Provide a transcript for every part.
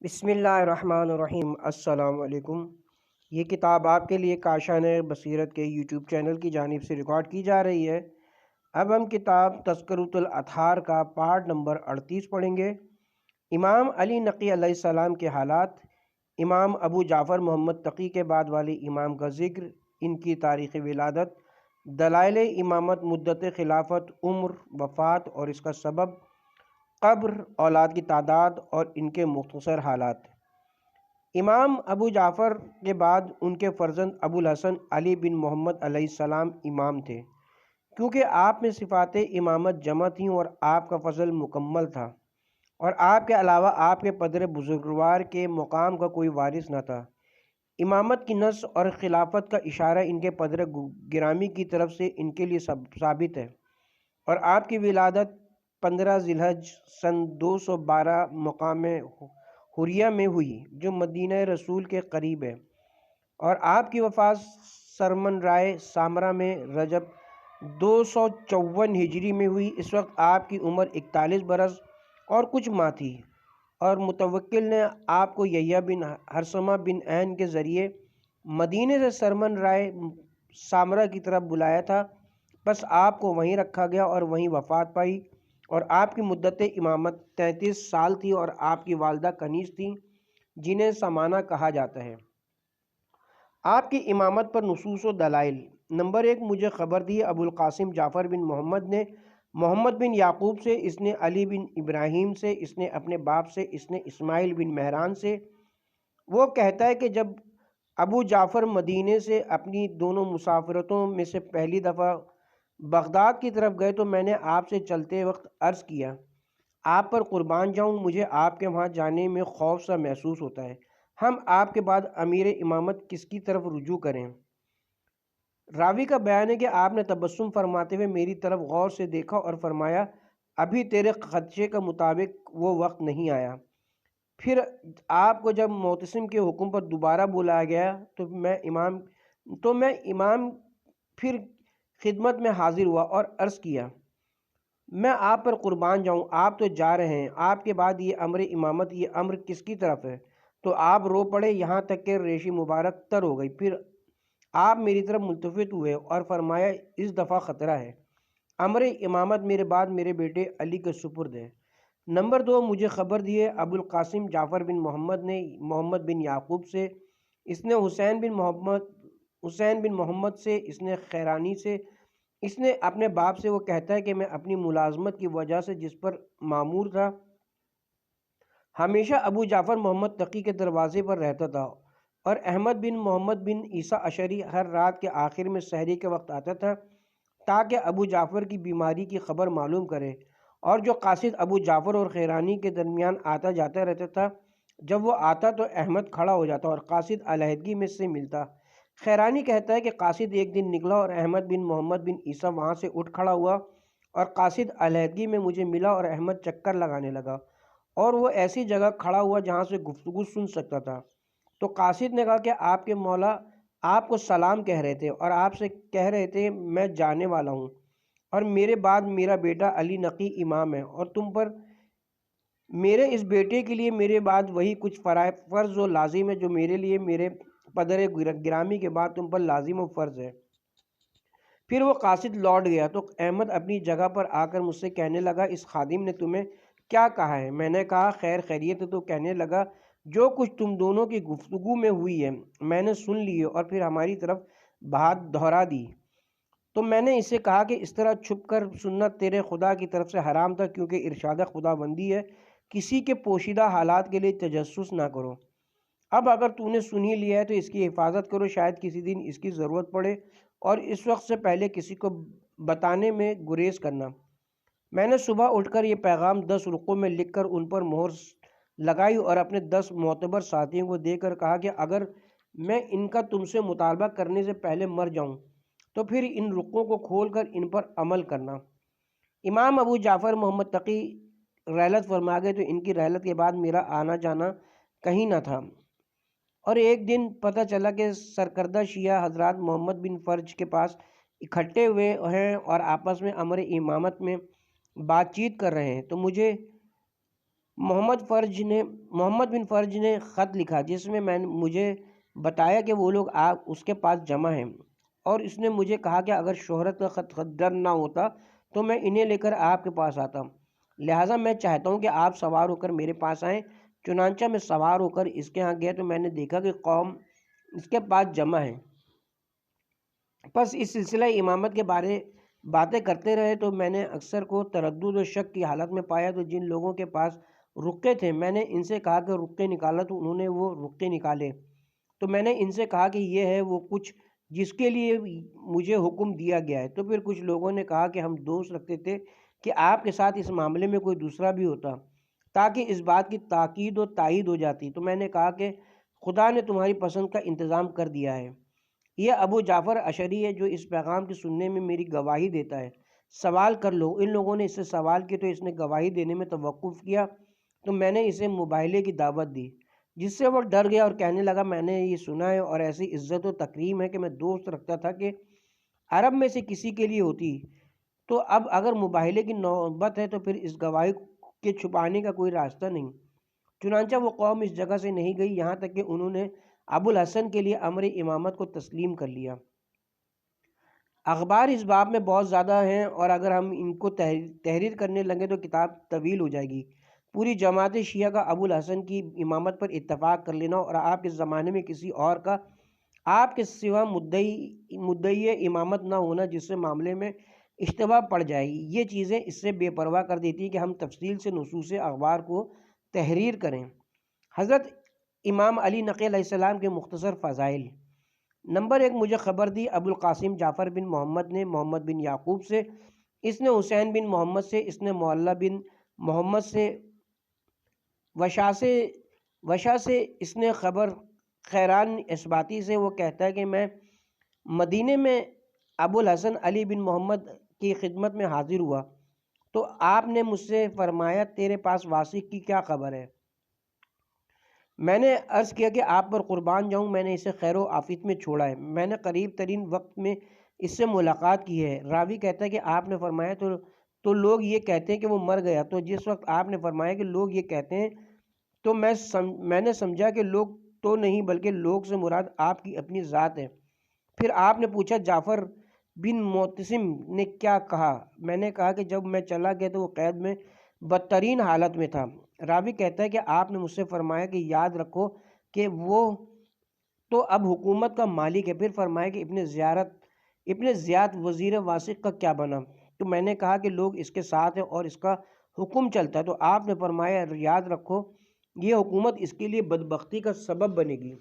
بسم اللہ الرحمن الرحیم۔ السلام علیکم۔ یہ کتاب آپ کے لیے کاشان بصیرت کے یوٹیوب چینل کی جانب سے ریکارڈ کی جا رہی ہے۔ اب ہم کتاب تذکرۃ الاطہار کا پارٹ نمبر 38 پڑھیں گے۔ امام علی نقی علیہ السلام کے حالات، امام ابو جعفر محمد تقی کے بعد والے امام کا ذکر، ان کی تاریخ ولادت، دلائل امامت، مدت خلافت، عمر، وفات اور اس کا سبب، قبر، اولاد کی تعداد اور ان کے مختصر حالات۔ امام ابو جعفر کے بعد ان کے فرزند ابو الحسن علی بن محمد علیہ السلام امام تھے، کیونکہ آپ میں صفات امامت جمع تھیں اور آپ کا فضل مکمل تھا، اور آپ کے علاوہ آپ کے پدر بزرگوار کے مقام کا کوئی وارث نہ تھا۔ امامت کی نص اور خلافت کا اشارہ ان کے پدر گرامی کی طرف سے ان کے لیے ثابت ہے، اور آپ کی ولادت 15 ذی الحج سن 212 مقام حریہ میں ہوئی، جو مدینہ رسول کے قریب ہے، اور آپ کی وفات سرمن رائے سامرا میں رجب 254 ہجری میں ہوئی۔ اس وقت آپ کی عمر 41 برس اور کچھ ماہ تھی، اور متوکل نے آپ کو یحییٰ بن ہرثمہ بن عین کے ذریعے مدینے سے سرمن رائے سامرا کی طرف بلایا تھا، بس آپ کو وہیں رکھا گیا اور وہیں وفات پائی، اور آپ کی مدت امامت 33 سال تھی، اور آپ کی والدہ کنیز تھیں جنہیں سمانہ کہا جاتا ہے۔ آپ کی امامت پر نصوص و دلائل۔ نمبر 1، مجھے خبر دی ابو القاسم جعفر بن محمد نے، محمد بن یعقوب سے، اس نے علی بن ابراہیم سے، اس نے اپنے باپ سے، اس نے اسماعیل بن مہران سے۔ وہ کہتا ہے کہ جب ابو جعفر مدینے سے اپنی دونوں مسافرتوں میں سے پہلی دفعہ بغداد کی طرف گئے تو میں نے آپ سے چلتے وقت عرض کیا، آپ پر قربان جاؤں، مجھے آپ کے وہاں جانے میں خوف سا محسوس ہوتا ہے، ہم آپ کے بعد امیر امامت کس کی طرف رجوع کریں؟ راوی کا بیان ہے کہ آپ نے تبسم فرماتے ہوئے میری طرف غور سے دیکھا اور فرمایا، ابھی تیرے خدشے کا مطابق وہ وقت نہیں آیا۔ پھر آپ کو جب معتصم کے حکم پر دوبارہ بلایا گیا تو میں امام پھر خدمت میں حاضر ہوا اور عرض کیا، میں آپ پر قربان جاؤں، آپ تو جا رہے ہیں، آپ کے بعد یہ امر امامت، یہ امر کس کی طرف ہے؟ تو آپ رو پڑے یہاں تک کہ ریشی مبارک تر ہو گئی۔ پھر آپ میری طرف ملتفت ہوئے اور فرمایا، اس دفعہ خطرہ ہے، امر امامت میرے بعد میرے بیٹے علی کے سپرد ہے۔ نمبر 2، مجھے خبر دی ہے ابو القاسم جعفر بن محمد نے محمد بن یعقوب سے، اس نے حسین بن محمد سے، اس نے خیرانی سے، اس نے اپنے باپ سے۔ وہ کہتا ہے کہ میں اپنی ملازمت کی وجہ سے جس پر مامور تھا، ہمیشہ ابو جعفر محمد تقی کے دروازے پر رہتا تھا، اور احمد بن محمد بن عیسیٰ اشعری ہر رات کے آخر میں سحری کے وقت آتا تھا تاکہ ابو جعفر کی بیماری کی خبر معلوم کرے، اور جو قاصد ابو جعفر اور خیرانی کے درمیان آتا جاتا رہتا تھا، جب وہ آتا تو احمد کھڑا ہو جاتا اور قاصد علیحدگی میں سے ملتا۔ خیرانی کہتا ہے کہ قاصد ایک دن نکلا اور احمد بن محمد بن عیسیٰ وہاں سے اٹھ کھڑا ہوا، اور قاصد علیحدگی میں مجھے ملا، اور احمد چکر لگانے لگا، اور وہ ایسی جگہ کھڑا ہوا جہاں سے گفتگو سن سکتا تھا۔ تو قاصد نے کہا کہ آپ کے مولا آپ کو سلام کہہ رہے تھے، اور آپ سے کہہ رہے تھے میں جانے والا ہوں، اور میرے بعد میرا بیٹا علی نقی امام ہے، اور تم پر میرے اس بیٹے کے لیے میرے بعد وہی کچھ فرض و لازم ہے جو میرے لیے میرے پدر گرامی کے بعد تم پر لازم و فرض ہے۔ پھر وہ قاصد لوٹ گیا تو احمد اپنی جگہ پر آ کر مجھ سے کہنے لگا، اس خادم نے تمہیں کیا کہا ہے؟ میں نے کہا، خیر خیریت ہے۔ تو کہنے لگا، جو کچھ تم دونوں کی گفتگو میں ہوئی ہے میں نے سن لی ہے اور پھر ہماری طرف بات دہرا دی۔ تو میں نے اسے کہا کہ اس طرح چھپ کر سننا تیرے خدا کی طرف سے حرام تھا، کیونکہ ارشاد خدا بندی ہے، کسی کے پوشیدہ حالات کے لیے تجسس نہ کرو۔ اب اگر تو نے سن ہی لیا ہے تو اس کی حفاظت کرو، شاید کسی دن اس کی ضرورت پڑے، اور اس وقت سے پہلے کسی کو بتانے میں گریز کرنا۔ میں نے صبح اٹھ کر یہ پیغام 10 رقوں میں لکھ کر ان پر مہر لگائی اور اپنے 10 معتبر ساتھیوں کو دے کر کہا کہ اگر میں ان کا تم سے مطالبہ کرنے سے پہلے مر جاؤں تو پھر ان رقوں کو کھول کر ان پر عمل کرنا۔ امام ابو جعفر محمد تقی رحلت فرما گئے تو ان کی رحلت کے بعد میرا آنا جانا کہیں نہ تھا، اور ایک دن پتہ چلا کہ سرکردہ شیعہ حضرات محمد بن فرج کے پاس اکٹھے ہوئے ہیں اور آپس میں امر امامت میں بات چیت کر رہے ہیں، تو مجھے محمد بن فرج نے خط لکھا جس میں مجھے بتایا کہ وہ لوگ اس کے پاس جمع ہیں، اور اس نے مجھے کہا کہ اگر شہرت کا خطر نہ ہوتا تو میں انہیں لے کر آپ کے پاس آتا، لہٰذا میں چاہتا ہوں کہ آپ سوار ہو کر میرے پاس آئیں۔ چنانچہ میں سوار ہو کر اس کے ہاں گیا تو میں نے دیکھا کہ قوم اس کے پاس جمع ہے۔ پس اس سلسلہ امامت کے بارے باتیں کرتے رہے تو میں نے اکثر کو تردد و شک کی حالت میں پایا، تو جن لوگوں کے پاس رقے تھے میں نے ان سے کہا کہ رقے نکالا، تو انہوں نے وہ رقے نکالے۔ تو میں نے ان سے کہا کہ یہ ہے وہ کچھ جس کے لیے مجھے حکم دیا گیا ہے۔ تو پھر کچھ لوگوں نے کہا کہ ہم دوست رکھتے تھے کہ آپ کے ساتھ اس معاملے میں کوئی دوسرا بھی ہوتا تاکہ اس بات کی تاکید و تائید ہو جاتی۔ تو میں نے کہا کہ خدا نے تمہاری پسند کا انتظام کر دیا ہے۔ یہ ابو جعفر اشعری ہے جو اس پیغام کی سننے میں میری گواہی دیتا ہے، سوال کر لو۔ ان لوگوں نے اس سے سوال کیا تو اس نے گواہی دینے میں توقف کیا، تو میں نے اسے مباہلے کی دعوت دی، جس سے وہ ڈر گیا اور کہنے لگا میں نے یہ سنا ہے اور ایسی عزت و تکریم ہے کہ میں دوست رکھتا تھا کہ عرب میں سے کسی کے لیے ہوتی، تو اب اگر مباہلے کی نوبت ہے تو پھر اس گواہی کے چھپانے کا کوئی راستہ نہیں۔ چنانچہ وہ قوم اس جگہ سے نہیں گئی یہاں تک کہ انہوں نے ابو الحسن کے لیے امر امامت کو تسلیم کر لیا۔ اخبار اس باب میں بہت زیادہ ہیں اور اگر ہم ان کو تحریر کرنے لگے تو کتاب طویل ہو جائے گی۔ پوری جماعت شیعہ کا ابو الحسن کی امامت پر اتفاق کر لینا اور آپ کے زمانے میں کسی اور کا آپ کے سوا مدعی امامت نہ ہونا جس سے معاملے میں اشتباہ پڑ جائے گی، یہ چیزیں اس سے بے پرواہ کر دیتی کہ ہم تفصیل سے نصوص اخبار کو تحریر کریں۔ حضرت امام علی نقی علیہ السلام کے مختصر فضائل۔ نمبر 1، مجھے خبر دی ابو القاسم جعفر بن محمد نے محمد بن یعقوب سے، اس نے حسین بن محمد سے، اس نے معلّہ بن محمد سے، وشا سے اس نے خبر خیران اسباتی سے، وہ کہتا ہے کہ میں مدینے میں ابو الحسن علی بن محمد کی خدمت میں حاضر ہوا تو آپ نے مجھ سے فرمایا تیرے پاس واسق کی کیا خبر ہے؟ میں نے عرض کیا کہ آپ پر قربان جاؤں میں نے اسے خیر و عافیت میں چھوڑا ہے، میں نے قریب ترین وقت میں اس سے ملاقات کی ہے۔ راوی کہتا ہے کہ آپ نے فرمایا تو لوگ یہ کہتے ہیں کہ وہ مر گیا، تو جس وقت آپ نے فرمایا کہ لوگ یہ کہتے ہیں تو میں نے سمجھا کہ لوگ تو نہیں بلکہ لوگ سے مراد آپ کی اپنی ذات ہے۔ پھر آپ نے پوچھا جعفر بن معتصم نے کیا کہا؟ میں نے کہا کہ جب میں چلا گیا تو وہ قید میں بدترین حالت میں تھا۔ راوی کہتا ہے کہ آپ نے مجھ سے فرمایا کہ یاد رکھو کہ وہ تو اب حکومت کا مالک ہے۔ پھر فرمایا کہ ابن زیاد وزیر واسق کا کیا بنا؟ تو میں نے کہا کہ لوگ اس کے ساتھ ہیں اور اس کا حکم چلتا ہے۔ تو آپ نے فرمایا یاد رکھو یہ حکومت اس کے لیے بدبختی کا سبب بنے گی۔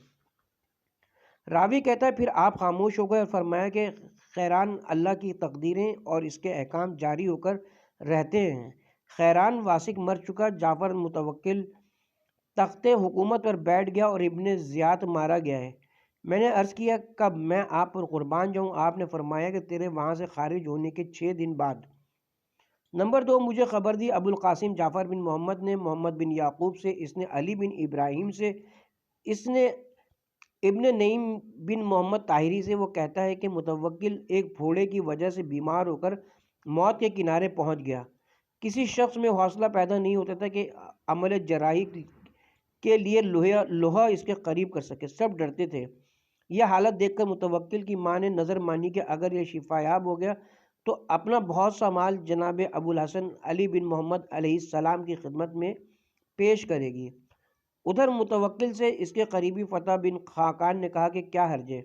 راوی کہتا ہے پھر آپ خاموش ہو گئے اور فرمایا کہ خیران اللہ کی تقدیریں اور اس کے احکام جاری ہو کر رہتے ہیں۔ خیران واسق مر چکا، جعفر متوکل تخت حکومت پر بیٹھ گیا اور ابن زیاد مارا گیا ہے۔ میں نے عرض کیا کب؟ میں آپ پر قربان جاؤں آپ نے فرمایا کہ تیرے وہاں سے خارج ہونے کے 6 دن بعد۔ نمبر 2، مجھے خبر دی ابو القاسم جعفر بن محمد نے محمد بن یعقوب سے، اس نے علی بن ابراہیم سے، اس نے ابن نعیم بن محمد طاہری سے، وہ کہتا ہے کہ متوکل ایک پھوڑے کی وجہ سے بیمار ہو کر موت کے کنارے پہنچ گیا۔ کسی شخص میں حوصلہ پیدا نہیں ہوتا تھا کہ عمل جراحی کے لیے لوہا اس کے قریب کر سکے، سب ڈرتے تھے۔ یہ حالت دیکھ کر متوکل کی ماں نے نظر مانی کہ اگر یہ شفا یاب ہو گیا تو اپنا بہت سا مال جناب ابو الحسن علی بن محمد علیہ السلام کی خدمت میں پیش کرے گی۔ ادھر متوکل سے اس کے قریبی فتح بن خاقان نے کہا کہ کیا حرج ہے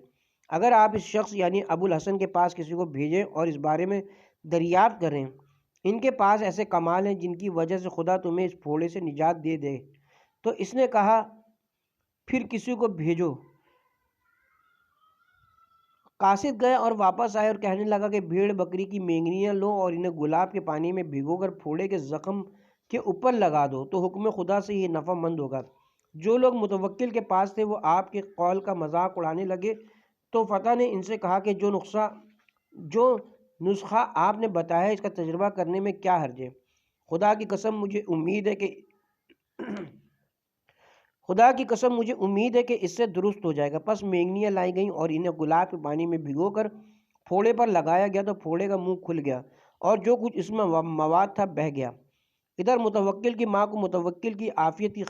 اگر آپ اس شخص یعنی ابو الحسن کے پاس کسی کو بھیجیں اور اس بارے میں دریافت کریں، ان کے پاس ایسے کمال ہیں جن کی وجہ سے خدا تمہیں اس پھوڑے سے نجات دے دے۔ تو اس نے کہا پھر کسی کو بھیجو۔ قاصد گئے اور واپس آئے اور کہنے لگا کہ بھیڑ بکری کی مینگنیاں لو اور انہیں گلاب کے پانی میں بھگو کر پھوڑے کے زخم کے اوپر لگا دو تو حکم خدا سے یہ نفع مند ہوگا۔ جو لوگ متوکل کے پاس تھے وہ آپ کے قول کا مذاق اڑانے لگے، تو فتح نے ان سے کہا کہ جو نسخہ آپ نے بتایا ہے اس کا تجربہ کرنے میں کیا حرج ہے؟ خدا کی قسم مجھے امید ہے کہ اس سے درست ہو جائے گا۔ پس مینگنیاں لائی گئیں اور انہیں گلاب کے پانی میں بھگو کر پھوڑے پر لگایا گیا تو پھوڑے کا منہ کھل گیا اور جو کچھ اس میں مواد تھا بہہ گیا۔ ادھر متوکل کی ماں کو متوکل کی عافیت کی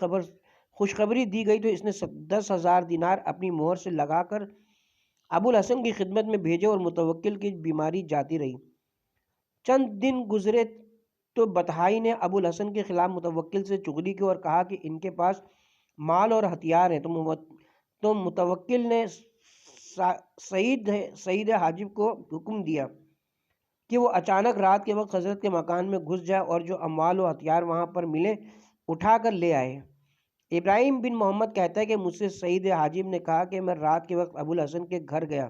خوشخبری دی گئی تو اس نے 10,000 دینار اپنی مہر سے لگا کر ابو الحسن کی خدمت میں بھیجے اور متوکل کی بیماری جاتی رہی۔ چند دن گزرے تو بطحائی نے ابو الحسن کے خلاف متوکل سے چغلی کی اور کہا کہ ان کے پاس مال اور ہتھیار ہیں، تو متوکل نے سعید حاجب کو حکم دیا کہ وہ اچانک رات کے وقت حضرت کے مکان میں گھس جائے اور جو اموال و ہتھیار وہاں پر ملے اٹھا کر لے آئے۔ ابراہیم بن محمد کہتا ہے کہ مجھ سے سعید حاجب نے کہا کہ میں رات کے وقت ابو الحسن کے گھر گیا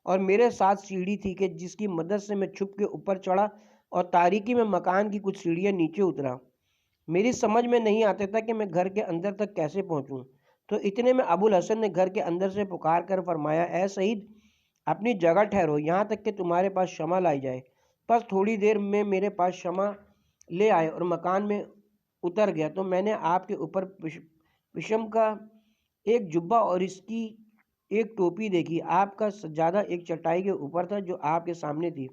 اور میرے ساتھ سیڑھی تھی کہ جس کی مدد سے میں چھپ کے اوپر چڑھا اور تاریکی میں مکان کی کچھ سیڑھیاں نیچے اترا۔ میری سمجھ میں نہیں آتا تھا کہ میں گھر کے اندر تک کیسے پہنچوں، تو اتنے میں ابو الحسن نے گھر کے اندر سے پکار کر فرمایا، اے سعید، اپنی جگہ ٹھہرو یہاں تک کہ تمہارے پاس شمع لائی جائے۔ پس تھوڑی دیر میں میرے پاس شمع لے آئے اور مکان میں اتر گیا تو میں نے آپ کے اوپر پشم کا ایک جبہ اور اس کی ایک ٹوپی دیکھی۔ آپ کا سجادہ ایک چٹائی کے اوپر تھا جو آپ کے سامنے تھی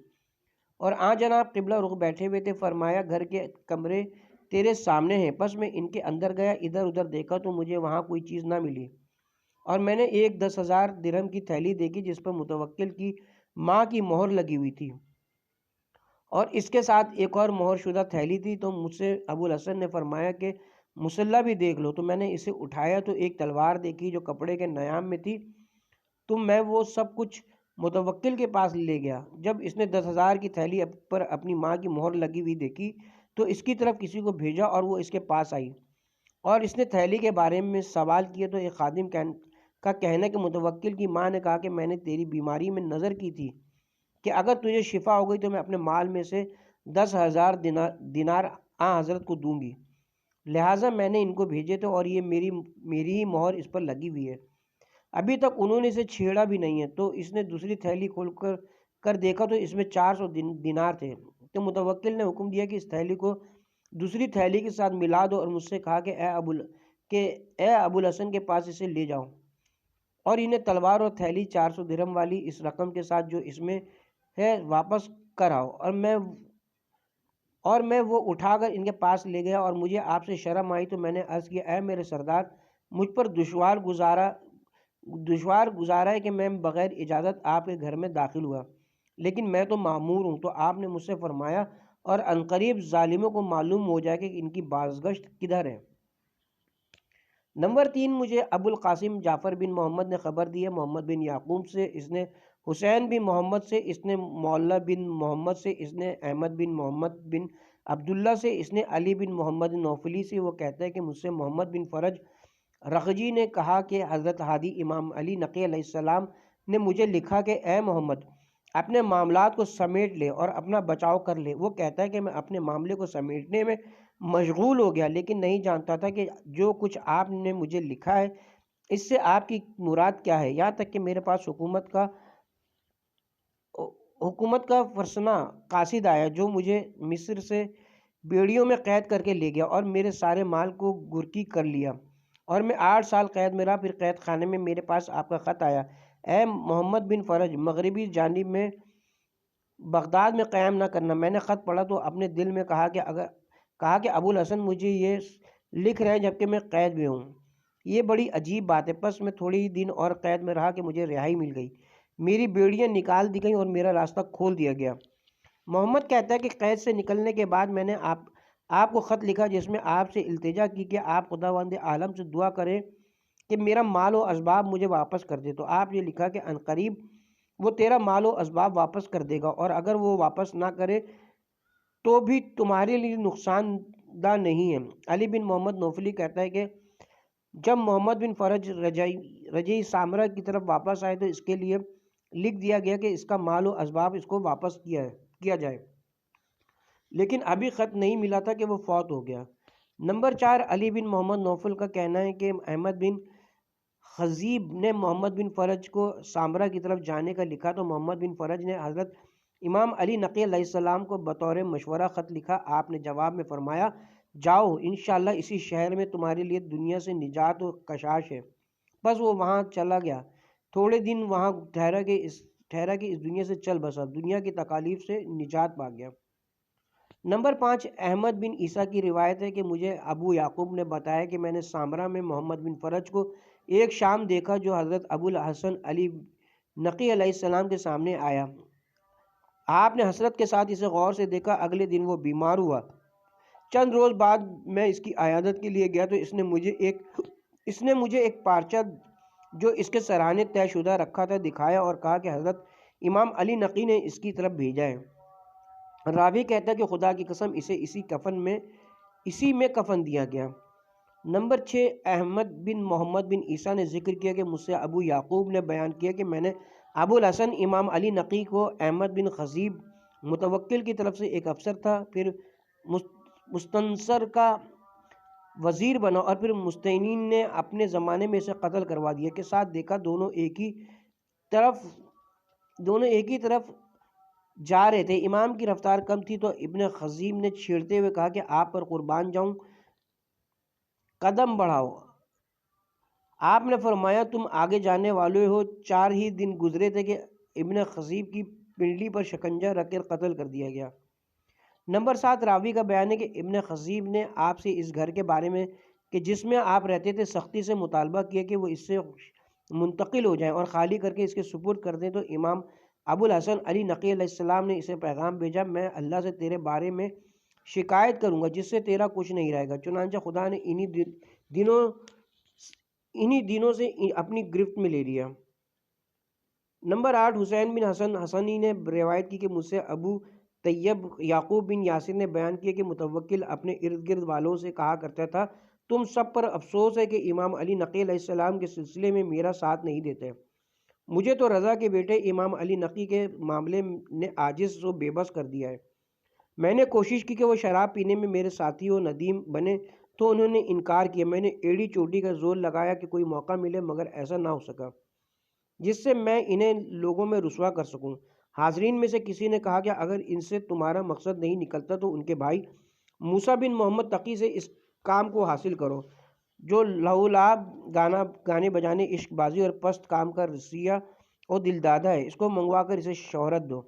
اور جناب قبلہ رخ بیٹھے ہوئے تھے۔ فرمایا، گھر کے کمرے تیرے سامنے ہیں۔ پس میں ان کے اندر گیا، ادھر ادھر دیکھا تو مجھے وہاں کوئی چیز نہ ملی اور میں نے ایک 10,000 درہم کی تھیلی دیکھی جس پر متوکل کی ماں کی مہر لگی ہوئی تھی اور اس کے ساتھ ایک اور مہر شدہ تھیلی تھی۔ تو مجھ سے ابو الحسن نے فرمایا کہ مسلح بھی دیکھ لو، تو میں نے اسے اٹھایا تو ایک تلوار دیکھی جو کپڑے کے نیام میں تھی، تو میں وہ سب کچھ متوکل کے پاس لے گیا۔ جب اس نے 10,000 کی تھیلی پر اپنی ماں کی مہر لگی ہوئی دیکھی تو اس کی طرف کسی کو بھیجا اور وہ اس کے پاس آئی اور اس نے تھیلی کے بارے میں سوال کیا تو ایک خادم کا کہنا کہ متوکل کی ماں نے کہا کہ میں نے تیری بیماری میں نظر کی تھی کہ اگر تجھے شفا ہو گئی تو میں اپنے مال میں سے 10,000 دینار حضرت کو دوں گی، لہٰذا میں نے ان کو بھیجے تھے اور یہ میری ہی مہر اس پر لگی ہوئی ہے۔ ابھی تک انہوں نے اسے چھیڑا بھی نہیں ہے۔ تو اس نے دوسری تھیلی کھول کر دیکھا تو اس میں 400 دینار تھے۔ تو متوکل نے حکم دیا کہ اس تھیلی کو دوسری تھیلی کے ساتھ ملا دو اور مجھ سے کہا کہ اے ابو الحسن کے پاس اسے لے جاؤ اور انہیں تلوار اور تھیلی 400 درہم والی اس رقم کے ساتھ جو اس میں ہے واپس کر آؤ۔ اور میں وہ اٹھا کر ان کے پاس لے گیا اور مجھے آپ سے شرم آئی تو میں نے عرض کیا، اے میرے سردار، مجھ پر دشوار گزارا ہے کہ میں بغیر اجازت آپ کے گھر میں داخل ہوا، لیکن میں تو مامور ہوں۔ تو آپ نے مجھ سے فرمایا، اور عنقریب ظالموں کو معلوم ہو جائے کہ ان کی بازگشت کدھر ہے۔ نمبر 3، مجھے ابو القاسم جعفر بن محمد نے خبر دی ہے، محمد بن یعقوب سے اس نے، حسین بن محمد سے اس نے، مولا بن محمد سے اس نے، احمد بن محمد بن عبداللہ سے اس نے، علی بن محمد نوفلی سے، وہ کہتا ہے کہ مجھ سے محمد بن فرج رخجی نے کہا کہ حضرت ہادی امام علی نقی علیہ السلام نے مجھے لکھا کہ اے محمد، اپنے معاملات کو سمیٹ لے اور اپنا بچاؤ کر لے۔ وہ کہتا ہے کہ میں اپنے معاملے کو سمیٹنے میں مشغول ہو گیا لیکن نہیں جانتا تھا کہ جو کچھ آپ نے مجھے لکھا ہے اس سے آپ کی مراد کیا ہے، یہاں تک کہ میرے پاس حکومت کا فرسنہ قاصد آیا جو مجھے مصر سے بیڑیوں میں قید کر کے لے گیا اور میرے سارے مال کو گرکی کر لیا اور میں 8 سال قید میں رہا۔ پھر قید خانے میں میرے پاس آپ کا خط آیا، اے محمد بن فرج، مغربی جانب میں بغداد میں قیام نہ کرنا۔ میں نے خط پڑھا تو اپنے دل میں کہا کہ ابو الحسن مجھے یہ لکھ رہے ہیں جبکہ میں قید میں ہوں، یہ بڑی عجیب بات ہے۔ پس میں تھوڑی دن اور قید میں رہا کہ مجھے رہائی مل گئی، میری بیڑیاں نکال دی گئیں اور میرا راستہ کھول دیا گیا۔ محمد کہتا ہے کہ قید سے نکلنے کے بعد میں نے آپ کو خط لکھا جس میں آپ سے التجا کی کہ آپ خداوند عالم سے دعا کریں کہ میرا مال و اسباب مجھے واپس کر دے۔ تو آپ یہ لکھا کہ عنقریب وہ تیرا مال و اسباب واپس کر دے گا اور اگر وہ واپس نہ کرے تو بھی تمہارے لیے نقصان دہ نہیں ہے۔ علی بن محمد نوفلی کہتا ہے کہ جب محمد بن فرج رجعی سامرہ کی طرف واپس آئے تو اس کے لیے لکھ دیا گیا کہ اس کا مال و اسباب اس کو واپس کیا جائے، لیکن ابھی خط نہیں ملا تھا کہ وہ فوت ہو گیا۔ نمبر 4، علی بن محمد نوفل کا کہنا ہے کہ احمد بن خزیب نے محمد بن فرج کو سامرہ کی طرف جانے کا لکھا تو محمد بن فرج نے حضرت امام علی نقی علیہ السلام کو بطور مشورہ خط لکھا۔ آپ نے جواب میں فرمایا، جاؤ، انشاءاللہ اسی شہر میں تمہارے لیے دنیا سے نجات و کشاش ہے۔ بس وہ وہاں چلا گیا، تھوڑے دن وہاں ٹھہرا کہ اس دنیا سے چل بسا، دنیا کی تکالیف سے نجات پا گیا۔ نمبر 5، احمد بن عیسیٰ کی روایت ہے کہ مجھے ابو یعقوب نے بتایا کہ میں نے سامرہ میں محمد بن فرج کو ایک شام دیکھا جو حضرت ابو الحسن علی نقی علیہ السلام کے سامنے آیا۔ آپ نے حسرت کے ساتھ اسے غور سے دیکھا۔ اگلے دن وہ بیمار ہوا۔ چند روز بعد میں اس کی عیادت کے لیے گیا تو اس نے مجھے ایک پارچہ جو اس کے سرانے طے شدہ رکھا تھا دکھایا اور کہا کہ حضرت امام علی نقی نے اس کی طرف بھیجا ہے۔ راوی کہتا ہے کہ خدا کی قسم اسے اسی میں کفن دیا گیا۔ نمبر 6، احمد بن محمد بن عیسیٰ نے ذکر کیا کہ مجھ سے ابو یعقوب نے بیان کیا کہ میں نے ابو الحسن امام علی نقی کو احمد بن خزیب متوکل کی طرف سے ایک افسر تھا، پھر مستنصر کا وزیر بنا اور پھر مستعینین نے اپنے زمانے میں اسے قتل کروا دیا کے ساتھ دیکھا۔ دونوں ایک ہی طرف جا رہے تھے۔ امام کی رفتار کم تھی تو ابن خزیم نے چھیڑتے ہوئے کہا کہ آپ پر قربان جاؤں، قدم بڑھاؤ۔ آپ نے فرمایا تم آگے جانے والے ہو۔ 4 ہی دن گزرے تھے کہ ابن خزیب کی پنڈلی پر شکنجہ رکھ کر قتل کر دیا گیا۔ نمبر 7، راوی کا بیان ہے کہ ابن خزیب نے آپ سے اس گھر کے بارے میں کہ جس میں آپ رہتے تھے سختی سے مطالبہ کیا کہ وہ اس سے منتقل ہو جائیں اور خالی کر کے اس کے سپرد کر دیں، تو امام ابو الحسن علی نقی علیہ السلام نے اسے پیغام بھیجا، میں اللہ سے تیرے بارے میں شکایت کروں گا جس سے تیرا کچھ نہیں رہے گا۔ چنانچہ خدا نے انہی دنوں سے اپنی گرفت میں لے لیا۔ نمبر 8، حسین بن حسن حسنی نے روایت کی کہ مجھ سے ابو طیب یعقوب بن یاسر نے بیان کیا کہ متوکل اپنے ارد گرد والوں سے کہا کرتا تھا، تم سب پر افسوس ہے کہ امام علی نقی علیہ السلام کے سلسلے میں میرا ساتھ نہیں دیتے۔ مجھے تو رضا کے بیٹے امام علی نقی کے معاملے نے عاجز و بے بس کر دیا ہے۔ میں نے کوشش کی کہ وہ شراب پینے میں میرے ساتھی و ندیم بنے تو انہوں نے انکار کیا۔ میں نے ایڑی چوٹی کا زور لگایا کہ کوئی موقع ملے مگر ایسا نہ ہو سکا جس سے میں انہیں لوگوں میں رسوا کر سکوں۔ حاضرین میں سے کسی نے کہا کہ اگر ان سے تمہارا مقصد نہیں نکلتا تو ان کے بھائی موسیٰ بن محمد تقی سے اس کام کو حاصل کرو جو لہو لعب گانے بجانے، عشق بازی اور پست کام کا رسیہ اور دل دادا ہے، اس کو منگوا کر اسے شہرت دو۔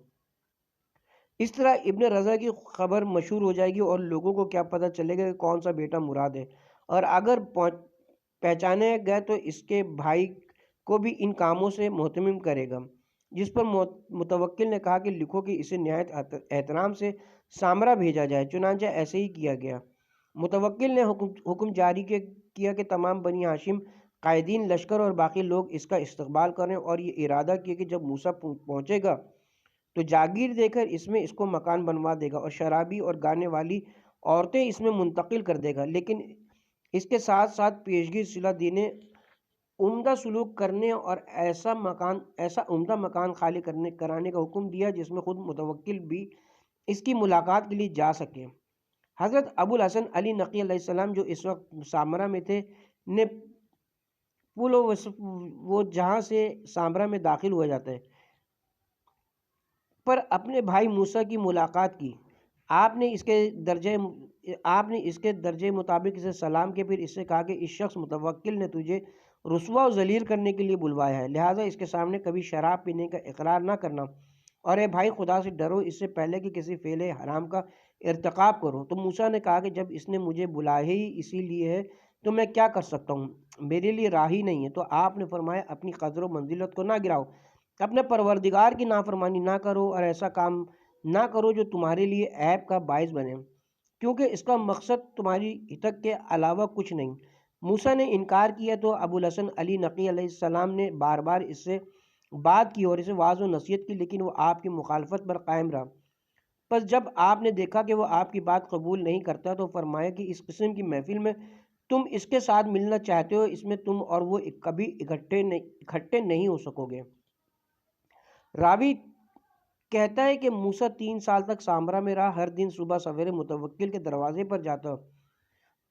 اس طرح ابن رضا کی خبر مشہور ہو جائے گی اور لوگوں کو کیا پتہ چلے گا کہ کون سا بیٹا مراد ہے، اور اگر پہچانے گئے تو اس کے بھائی کو بھی ان کاموں سے مہتمم کرے گا۔ جس پر متوکل نے کہا کہ لکھو کہ اسے نہایت احترام سے سامرا بھیجا جائے۔ چنانچہ ایسے ہی کیا گیا۔ متوکل نے حکم جاری کیا کہ تمام بنی ہاشم قائدین لشکر اور باقی لوگ اس کا استقبال کریں، اور یہ ارادہ کیا کہ جب موسیٰ پہنچے گا تو جاگیر دے کر اس میں اس کو مکان بنوا دے گا اور شرابی اور گانے والی عورتیں اس میں منتقل کر دے گا، لیکن اس کے ساتھ ساتھ پیشگی صلہ دینے، عمدہ سلوک کرنے اور ایسا عمدہ مکان خالی کرانے کا حکم دیا جس میں خود متوکل بھی اس کی ملاقات کے لیے جا سکے۔ حضرت ابو الحسن علی نقی علیہ السلام جو اس وقت سامرا میں تھے نے پل وہ جہاں سے سامرا میں داخل ہوا جاتا ہے پر اپنے بھائی موسیٰ کی ملاقات کی۔ آپ نے اس کے درجے مطابق اسے سلام کیا، پھر اس سے کہا کہ اس شخص متوکل نے تجھے رسوا و ذلیل کرنے کے لیے بلوایا ہے، لہٰذا اس کے سامنے کبھی شراب پینے کا اقرار نہ کرنا، اور اے بھائی خدا سے ڈرو اس سے پہلے کہ کسی فعل حرام کا ارتکاب کرو۔ تو موسیٰ نے کہا کہ جب اس نے مجھے بلایا ہی اسی لیے ہے تو میں کیا کر سکتا ہوں، میرے لیے راہ ہی نہیں ہے۔ تو آپ نے فرمایا اپنی قدر و منزلت کو نہ گراؤ، اپنے پروردگار کی نافرمانی نہ کرو اور ایسا کام نہ کرو جو تمہارے لیے عیب کا باعث بنے، کیونکہ اس کا مقصد تمہاری ہتک کے علاوہ کچھ نہیں۔ موسیٰ نے انکار کیا تو ابو الحسن علی نقی علیہ السلام نے بار بار اس سے بات کی اور اسے واعظ و نصیحت کی، لیکن وہ آپ کی مخالفت پر قائم رہا۔ پس جب آپ نے دیکھا کہ وہ آپ کی بات قبول نہیں کرتا تو فرمایا کہ اس قسم کی محفل میں تم اس کے ساتھ ملنا چاہتے ہو، اس میں تم اور وہ کبھی اکٹھے نہیں ہو سکو گے۔ راوی کہتا ہے کہ موسیٰ 3 سال تک سامرا میں رہا، ہر دن صبح سویرے متوکل کے دروازے پر جاتا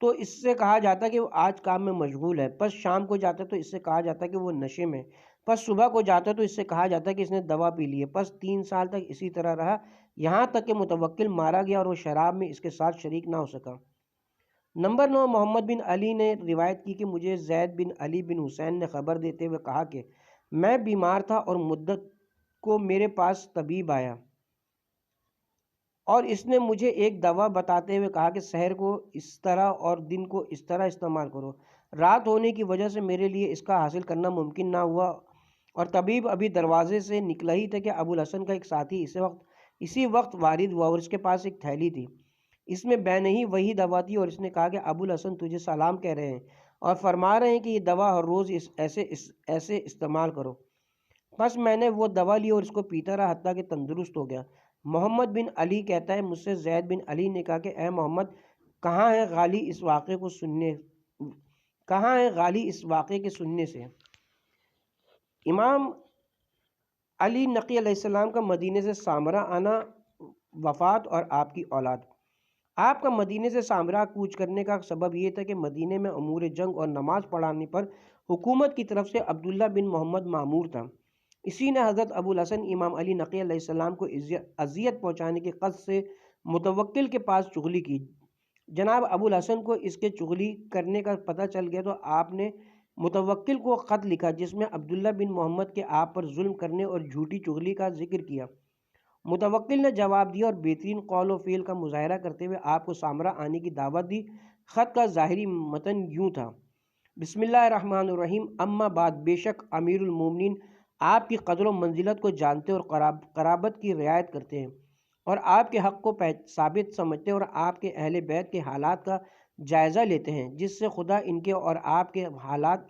تو اس سے کہا جاتا کہ وہ آج کام میں مشغول ہے، پس شام کو جاتا تو اس سے کہا جاتا کہ وہ نشے میں، پس صبح کو جاتا تو اس سے کہا جاتا کہ اس نے دوا پی لی ہے۔ پس 3 سال تک اسی طرح رہا، یہاں تک کہ متوکل مارا گیا اور وہ شراب میں اس کے ساتھ شریک نہ ہو سکا۔ نمبر 9، محمد بن علی نے روایت کی کہ مجھے زید بن علی بن حسین نے خبر دیتے ہوئے کہا کہ میں بیمار تھا اور مدت کو میرے پاس طبیب آیا اور اس نے مجھے ایک دوا بتاتے ہوئے کہا کہ سحر کو اس طرح اور دن کو اس طرح استعمال کرو۔ رات ہونے کی وجہ سے میرے لیے اس کا حاصل کرنا ممکن نہ ہوا، اور طبیب ابھی دروازے سے نکلا ہی تھا کہ ابو الحسن کا ایک ساتھی اسی وقت وارد ہوا، اور اس کے پاس ایک تھیلی تھی، اس میں بے نہیں وہی دوا تھی، اور اس نے کہا کہ ابو الحسن تجھے سلام کہہ رہے ہیں اور فرما رہے ہیں کہ یہ دوا ہر روز ایسے استعمال کرو۔ بس میں نے وہ دوا لی اور اس کو پیتا رہا حتیٰ کہ تندرست ہو گیا۔ محمد بن علی کہتا ہے، مجھ سے زید بن علی نے کہا کہ اے محمد، کہاں ہے غالی اس واقعے کے سننے سے؟ امام علی نقی علیہ السلام کا مدینے سے سامرہ آنا، وفات اور آپ کی اولاد۔ آپ کا مدینے سے سامرہ کوچ کرنے کا سبب یہ تھا کہ مدینے میں امور جنگ اور نماز پڑھانے پر حکومت کی طرف سے عبداللہ بن محمد مامور تھا۔ اسی نے حضرت ابو الحسن امام علی نقی علیہ السلام کو اذیت پہنچانے کی قصد سے متوکل کے پاس چغلی کی۔ جناب ابو الحسن کو اس کے چغلی کرنے کا پتہ چل گیا تو آپ نے متوکل کو خط لکھا جس میں عبداللہ بن محمد کے آپ پر ظلم کرنے اور جھوٹی چغلی کا ذکر کیا۔ متوکل نے جواب دیا اور بہترین قول و فعل کا مظاہرہ کرتے ہوئے آپ کو سامرہ آنے کی دعوت دی۔ خط کا ظاہری متن یوں تھا: بسم اللہ الرحمن الرحیم، اما بعد، بے شک امیر المومنین آپ کی قدر و منزلت کو جانتے اور قرابت کی رعایت کرتے ہیں، اور آپ کے حق کو ثابت سمجھتے ہیں، اور آپ کے اہل بیت کے حالات کا جائزہ لیتے ہیں، جس سے خدا ان کے اور آپ کے حالات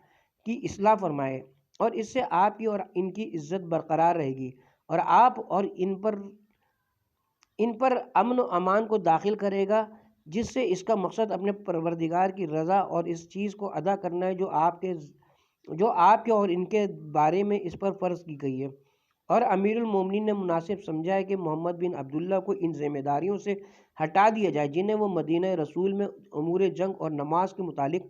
کی اصلاح فرمائے، اور اس سے آپ کی اور ان کی عزت برقرار رہے گی، اور آپ اور ان پر امن و امان کو داخل کرے گا، جس سے اس کا مقصد اپنے پروردگار کی رضا اور اس چیز کو ادا کرنا ہے جو آپ کے اور ان کے بارے میں اس پر فرض کی گئی ہے۔ اور امیر المومنین نے مناسب سمجھا ہے کہ محمد بن عبداللہ کو ان ذمہ داریوں سے ہٹا دیا جائے جنہیں وہ مدینہ رسول میں امور جنگ اور نماز کے متعلق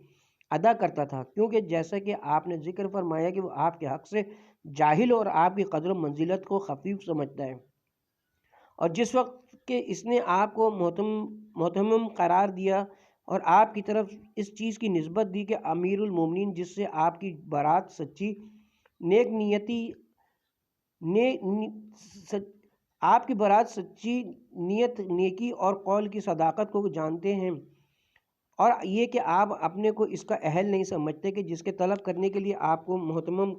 ادا کرتا تھا، کیونکہ جیسا کہ آپ نے ذکر فرمایا کہ وہ آپ کے حق سے جاہل اور آپ کی قدر و منزلت کو خفیف سمجھتا ہے، اور جس وقت کہ اس نے آپ کو محتمم قرار دیا اور آپ کی طرف اس چیز کی نسبت دی کہ امیر المومنین جس سے آپ کی برات سچی نیت، نیکی اور قول کی صداقت کو جانتے ہیں، اور یہ کہ آپ اپنے کو اس کا اہل نہیں سمجھتے کہ جس کے طلب کرنے کے لیے آپ کو محتمم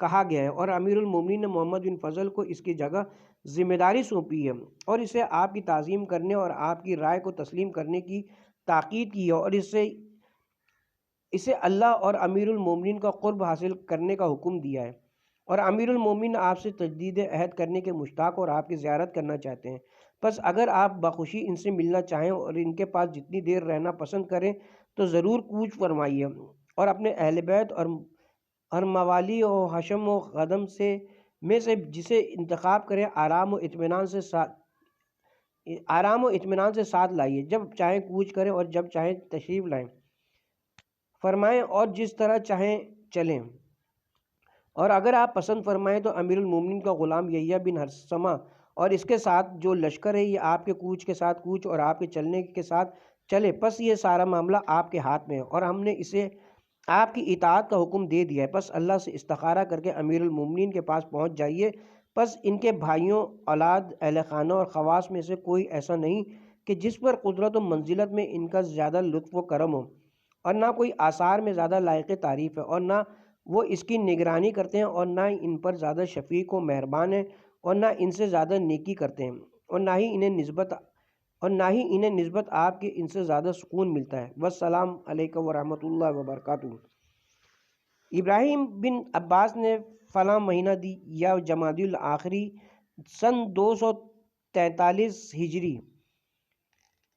کہا گیا ہے، اور امیر المومنین نے محمد بن فضل کو اس کی جگہ ذمہ داری سونپی ہے، اور اسے آپ کی تعظیم کرنے اور آپ کی رائے کو تسلیم کرنے کی تاکید کی ہے، اور اسے اللہ اور امیر المومنین کا قرب حاصل کرنے کا حکم دیا ہے، اور امیر المومنین آپ سے تجدید عہد کرنے کے مشتاق اور آپ کی زیارت کرنا چاہتے ہیں۔ بس اگر آپ بخوشی ان سے ملنا چاہیں اور ان کے پاس جتنی دیر رہنا پسند کریں تو ضرور کوچ فرمائیے، اور اپنے اہل بیت اور موالی و حشم و خدم میں سے جسے انتخاب کریں آرام و اطمینان سے ساتھ لائیے، جب چاہیں کوچ کریں اور جب چاہیں تشریف لائیں فرمائیں، اور جس طرح چاہیں چلیں، اور اگر آپ پسند فرمائیں تو امیر المومنین کا غلام یحییٰ بن ہرثمہ اور اس کے ساتھ جو لشکر ہے یہ آپ کے کوچ کے ساتھ کوچ اور آپ کے چلنے کے ساتھ چلے، پس یہ سارا معاملہ آپ کے ہاتھ میں ہے، اور ہم نے اسے آپ کی اطاعت کا حکم دے دیا ہے۔ پس اللہ سے استخارہ کر کے امیر المومنین کے پاس پہنچ جائیے، پس ان کے بھائیوں، اولاد، اہل خانہ اور خواص میں سے کوئی ایسا نہیں کہ جس پر قدرت و منزلت میں ان کا زیادہ لطف و کرم ہو، اور نہ کوئی آثار میں زیادہ لائق تعریف ہے، اور نہ وہ اس کی نگرانی کرتے ہیں، اور نہ ان پر زیادہ شفیق و مہربان ہیں، اور نہ ان سے زیادہ نیکی کرتے ہیں، اور نہ ہی انہیں نسبت آپ کے ان سے زیادہ سکون ملتا ہے۔ والسلام علیکم ورحمۃ اللہ وبرکاتہ۔ ابراہیم بن عباس نے فلاں مہینہ یا جمادی الاخری سن 243 ہجری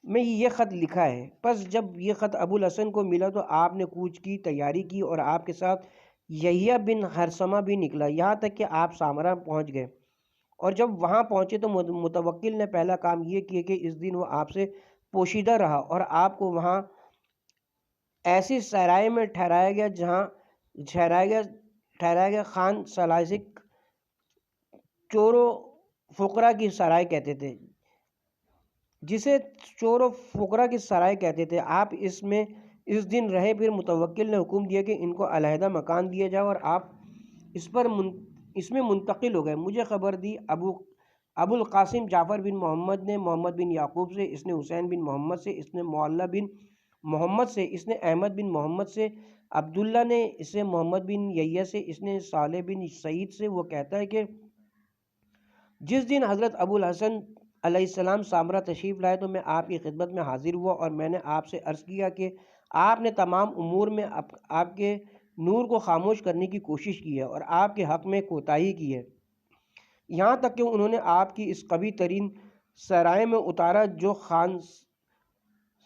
میں یہ خط لکھا ہے۔ پس جب یہ خط ابو الحسن کو ملا تو آپ نے کوچ کی تیاری کی، اور آپ کے ساتھ یحییٰ بن ہرثمہ بھی نکلا، یہاں تک کہ آپ سامرہ پہنچ گئے، اور جب وہاں پہنچے تو متوکل نے پہلا کام یہ کیا کہ اس دن وہ آپ سے پوشیدہ رہا، اور آپ کو وہاں ایسی سرائے میں ٹھہرایا گیا جہاں ٹھہرایا گیا خان سالاسک چور و فقراء کی سرائے کہتے تھے، جسے چور و فقراء کی سرائے کہتے تھے۔ آپ اس میں اس دن رہے، پھر متوکل نے حکم دیا کہ ان کو علیحدہ مکان دیا جائے، اور آپ اس میں منتقل ہو گئے۔ مجھے خبر دی ابو القاسم جعفر بن محمد نے محمد بن یعقوب سے، اس نے حسین بن محمد سے، اس نے معلّہ بن محمد سے، اس نے احمد بن محمد سے، عبداللہ نے اس سے محمد بن یحییٰ سے، اس نے صالح بن سعید سے۔ وہ کہتا ہے کہ جس دن حضرت ابو الحسن علیہ السلام سامرا تشریف لائے تو میں آپ کی خدمت میں حاضر ہوا اور میں نے آپ سے عرض کیا کہ آپ نے تمام امور میں آپ کے نور کو خاموش کرنے کی کوشش کی ہے اور آپ کے حق میں کوتاہی کی ہے، یہاں تک کہ انہوں نے آپ کی اس قوی ترین سرائے میں اتارا جو خان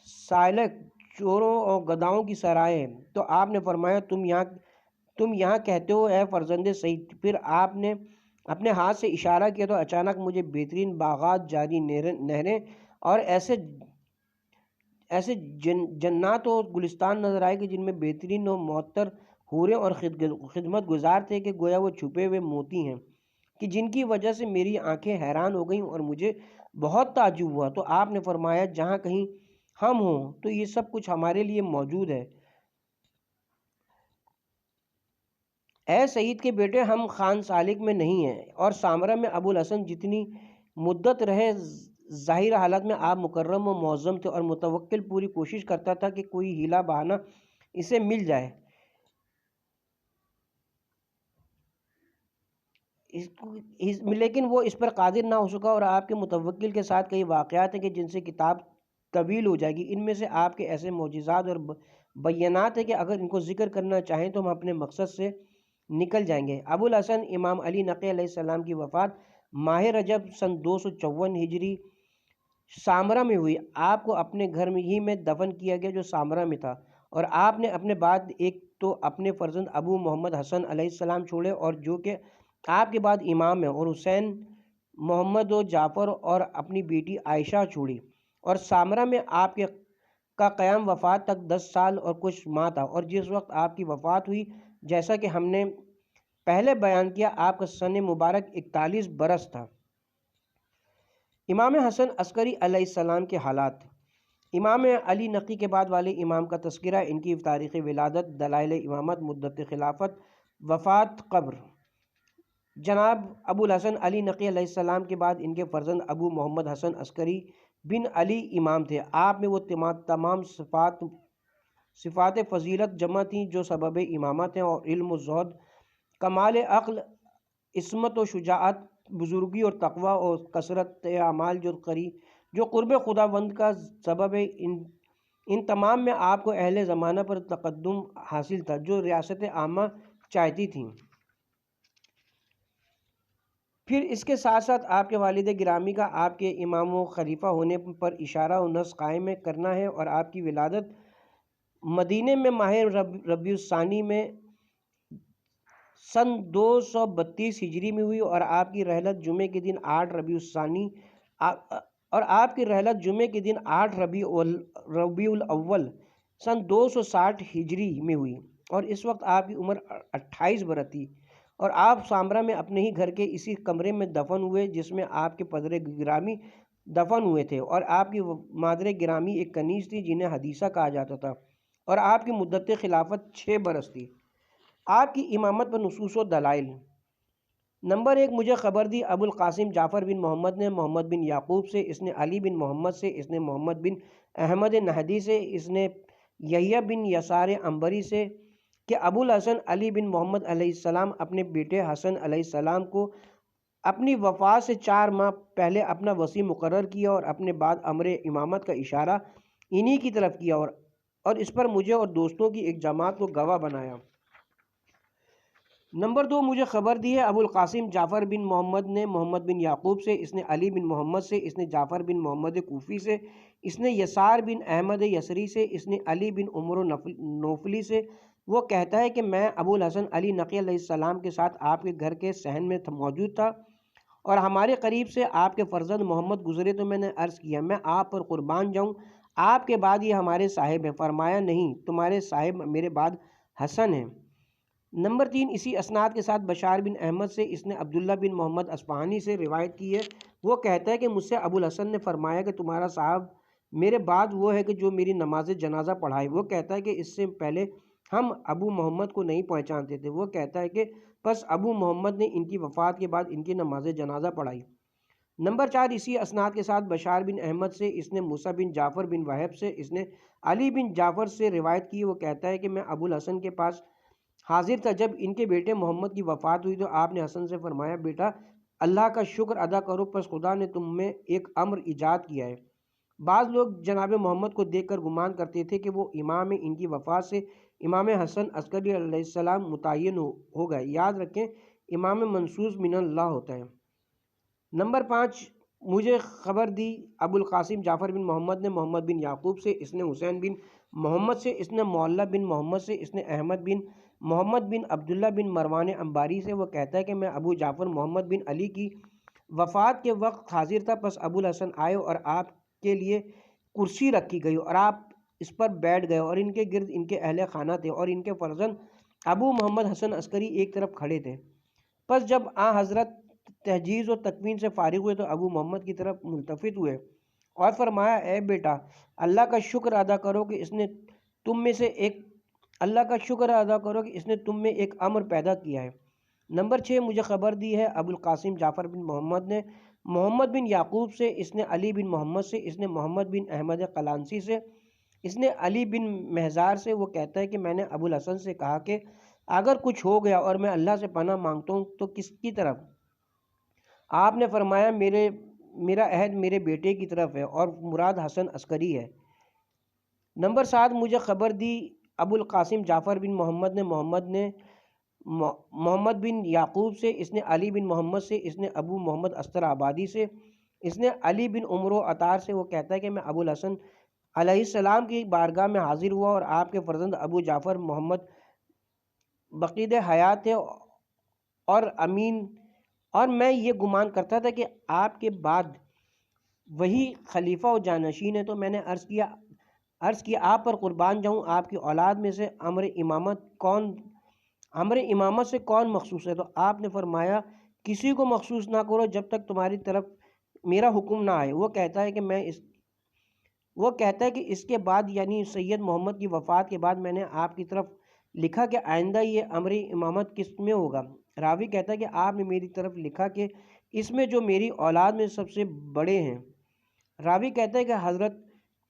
سائلک چوروں اور گداؤں کی سرائے ہے۔ تو آپ نے فرمایا تم یہاں کہتے ہو اے فرزند سعید۔ پھر آپ نے اپنے ہاتھ سے اشارہ کیا تو اچانک مجھے بہترین باغات، جاری نہریں اور ایسے جنات و گلستان نظر آئے کہ جن میں بہترین و معطر حوریں اور خدمت گزار تھے کہ گویا وہ چھپے ہوئے موتی ہیں، کہ جن کی وجہ سے میری آنکھیں حیران ہو گئیں اور مجھے بہت تعجب ہوا۔ تو آپ نے فرمایا جہاں کہیں ہم ہوں تو یہ سب کچھ ہمارے لیے موجود ہے۔ اے سعید کے بیٹے، ہم خان سالک میں نہیں ہیں اور سامرا میں ابو الحسن جتنی مدت رہے ظاہر حالت میں آپ مکرم و معظم تھے اور متوکل پوری کوشش کرتا تھا کہ کوئی ہیلا بہانہ اسے مل جائے، لیکن وہ اس پر قادر نہ ہو سکا۔ اور آپ کے متوکل کے ساتھ کئی واقعات ہیں کہ جن سے کتاب طویل ہو جائے گی۔ ان میں سے آپ کے ایسے معجزات اور بیانات ہیں کہ اگر ان کو ذکر کرنا چاہیں تو ہم اپنے مقصد سے نکل جائیں گے۔ ابو الحسن امام علی نقی علیہ السلام کی وفات ماہ رجب سن 254 ہجری سامرا میں ہوئی۔ آپ کو اپنے گھر میں ہی میں دفن کیا گیا جو سامرا میں تھا، اور آپ نے اپنے بعد ایک تو اپنے فرزند ابو محمد حسن علیہ السلام چھوڑے اور جو کہ آپ کے بعد امام ہیں، اور حسین، محمد و جعفر اور اپنی بیٹی عائشہ چھوڑی، اور سامرا میں آپ کے کا قیام وفات تک 10 سال اور کچھ ماہ تھا، اور جس وقت آپ کی وفات ہوئی جیسا کہ ہم نے پہلے بیان کیا آپ کا سن مبارک 41 برس تھا۔ امام حسن عسکری علیہ السلام کے حالات۔ امام علی نقی کے بعد والے امام کا تذکرہ، ان کی تاریخ ولادت، دلائل امامت، مدت خلافت، وفات، قبر۔ جناب ابو الحسن علی نقی علیہ السلام کے بعد ان کے فرزند ابو محمد حسن عسکری بن علی امام تھے۔ آپ میں وہ تمام صفات فضیلت جمع تھیں جو سبب امامت ہیں، اور علم و زہد، کمال عقل، عصمت و شجاعت، بزرگی اور تقوی اور کثرت اعمال جو قرب خداوند کا سبب ہے، ان تمام میں آپ کو اہل زمانہ پر تقدم حاصل تھا جو ریاست عامہ چاہتی تھیں۔ پھر اس کے ساتھ ساتھ آپ کے والد گرامی کا آپ کے امام و خلیفہ ہونے پر اشارہ و نص قائم کرنا ہے، اور آپ کی ولادت مدینے میں ماہ ربیع الثانی میں سن 232 ہجری میں ہوئی، اور آپ کی رحلت جمعے کے دن 8 ربیع الاول سن 260 ہجری میں ہوئی، اور اس وقت آپ کی عمر 28 برس تھی، اور آپ سامرا میں اپنے ہی گھر کے اسی کمرے میں دفن ہوئے جس میں آپ کے پدر گرامی دفن ہوئے تھے، اور آپ کی مادر گرامی ایک کنیز تھی جنہیں حدیثہ کہا جاتا تھا، اور آپ کی مدت خلافت 6 برس تھی۔ آپ کی امامت پر نصوص و دلائل۔ نمبر 1، مجھے خبر دی ابو القاسم جعفر بن محمد نے محمد بن یعقوب سے، اس نے علی بن محمد سے، اس نے محمد بن احمد نہدی سے، اس نے یحییٰ بن یسار عنبری سے کہ ابو الحسن علی بن محمد علیہ السلام اپنے بیٹے حسن علیہ السلام کو اپنی وفات سے 4 ماہ پہلے اپنا وصی مقرر کیا اور اپنے بعد امر امامت کا اشارہ انہی کی طرف کیا، اور اس پر مجھے اور دوستوں کی ایک جماعت کو گواہ بنایا۔ نمبر 2، مجھے خبر دی ہے ابو القاسم جعفر بن محمد نے محمد بن یعقوب سے، اس نے علی بن محمد سے، اس نے جعفر بن محمد کوفی سے، اس نے یسار بن احمد یسری سے، اس نے علی بن عمر نوفلی سے۔ وہ کہتا ہے کہ میں ابو الحسن علی نقی علیہ السلام کے ساتھ آپ کے گھر کے صحن میں موجود تھا، اور ہمارے قریب سے آپ کے فرزند محمد گزرے تو میں نے عرض کیا میں آپ پر قربان جاؤں، آپ کے بعد یہ ہمارے صاحب ہیں؟ فرمایا نہیں، تمہارے صاحب میرے بعد حسن ہیں۔ نمبر 3، اسی اسناد کے ساتھ بشار بن احمد سے، اس نے عبداللہ بن محمد اصفہانی سے روایت کی ہے۔ وہ کہتا ہے کہ مجھ سے ابو الحسن نے فرمایا کہ تمہارا صاحب میرے بعد وہ ہے کہ جو میری نماز جنازہ پڑھائے۔ وہ کہتا ہے کہ اس سے پہلے ہم ابو محمد کو نہیں پہچانتے تھے۔ وہ کہتا ہے کہ پس ابو محمد نے ان کی وفات کے بعد ان کی نماز جنازہ پڑھائی۔ نمبر 4، اسی اسناد کے ساتھ بشار بن احمد سے اس نے موسیٰ بن جعفر بن وہب سے اس نے علی بن جعفر سے روایت کی، وہ کہتا ہے کہ میں ابو الحسن کے پاس حاضر تھا جب ان کے بیٹے محمد کی وفات ہوئی، تو آپ نے حسن سے فرمایا، بیٹا اللہ کا شکر ادا کرو، پس خدا نے تم میں ایک امر ایجاد کیا ہے۔ بعض لوگ جناب محمد کو دیکھ کر گمان کرتے تھے کہ وہ امام ان کی وفات سے امام حسن عسکری علیہ السلام متعین ہو گئے۔ یاد رکھیں امام منصوص من اللہ ہوتا ہے۔ نمبر 5، مجھے خبر دی ابو القاسم جعفر بن محمد نے محمد بن یعقوب سے اس نے حسین بن محمد سے اس نے معلہ بن محمد سے اس نے احمد بن محمد بن عبداللہ بن مروان انباری سے، وہ کہتا ہے کہ میں ابو جعفر محمد بن علی کی وفات کے وقت حاضر تھا، پس ابو الحسن آئے اور آپ کے لیے کرسی رکھی گئی اور آپ اس پر بیٹھ گئے اور ان کے گرد ان کے اہل خانہ تھے اور ان کے فرزند ابو محمد حسن عسکری ایک طرف کھڑے تھے۔ پس جب حضرت تہجیز و تکوین سے فارغ ہوئے تو ابو محمد کی طرف ملتفت ہوئے اور فرمایا، اے بیٹا اللہ کا شکر ادا کرو کہ اس نے تم میں سے ایک امر پیدا کیا ہے۔ نمبر 6، مجھے خبر دی ہے ابو القاسم جعفر بن محمد نے محمد بن یعقوب سے اس نے علی بن محمد سے اس نے محمد بن احمد قلانسی سے اس نے علی بن مہزار سے، وہ کہتا ہے کہ میں نے ابو الحسن سے کہا کہ اگر کچھ ہو گیا اور میں اللہ سے پناہ مانگتا ہوں تو کس کی طرف؟ آپ نے فرمایا، میرا عہد میرے بیٹے کی طرف ہے اور مراد حسن عسکری ہے۔ نمبر 7، مجھے خبر دی ابو القاسم جعفر بن محمد نے محمد بن یعقوب سے اس نے علی بن محمد سے اس نے ابو محمد استر آبادی سے اس نے علی بن عمر و عطار سے، وہ کہتا ہے کہ میں ابو الحسن علیہ السلام کی بارگاہ میں حاضر ہوا اور آپ کے فرزند ابو جعفر محمد بقید حیات تھے اور امین، اور میں یہ گمان کرتا تھا کہ آپ کے بعد وہی خلیفہ و جانشین ہے، تو میں نے عرض کیا آپ پر قربان جاؤں، آپ کی اولاد میں سے امر امامت سے کون مخصوص ہے؟ تو آپ نے فرمایا، کسی کو مخصوص نہ کرو جب تک تمہاری طرف میرا حکم نہ آئے۔ وہ کہتا ہے کہ اس کے بعد یعنی سید محمد کی وفات کے بعد میں نے آپ کی طرف لکھا کہ آئندہ یہ امر امامت کس میں ہوگا؟ راوی کہتا ہے کہ آپ نے میری طرف لکھا کہ اس میں جو میری اولاد میں سب سے بڑے ہیں۔ راوی کہتا ہے کہ حضرت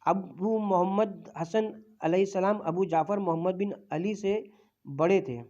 ابو محمد حسن علیہ السلام ابو جعفر محمد بن علی سے بڑے تھے۔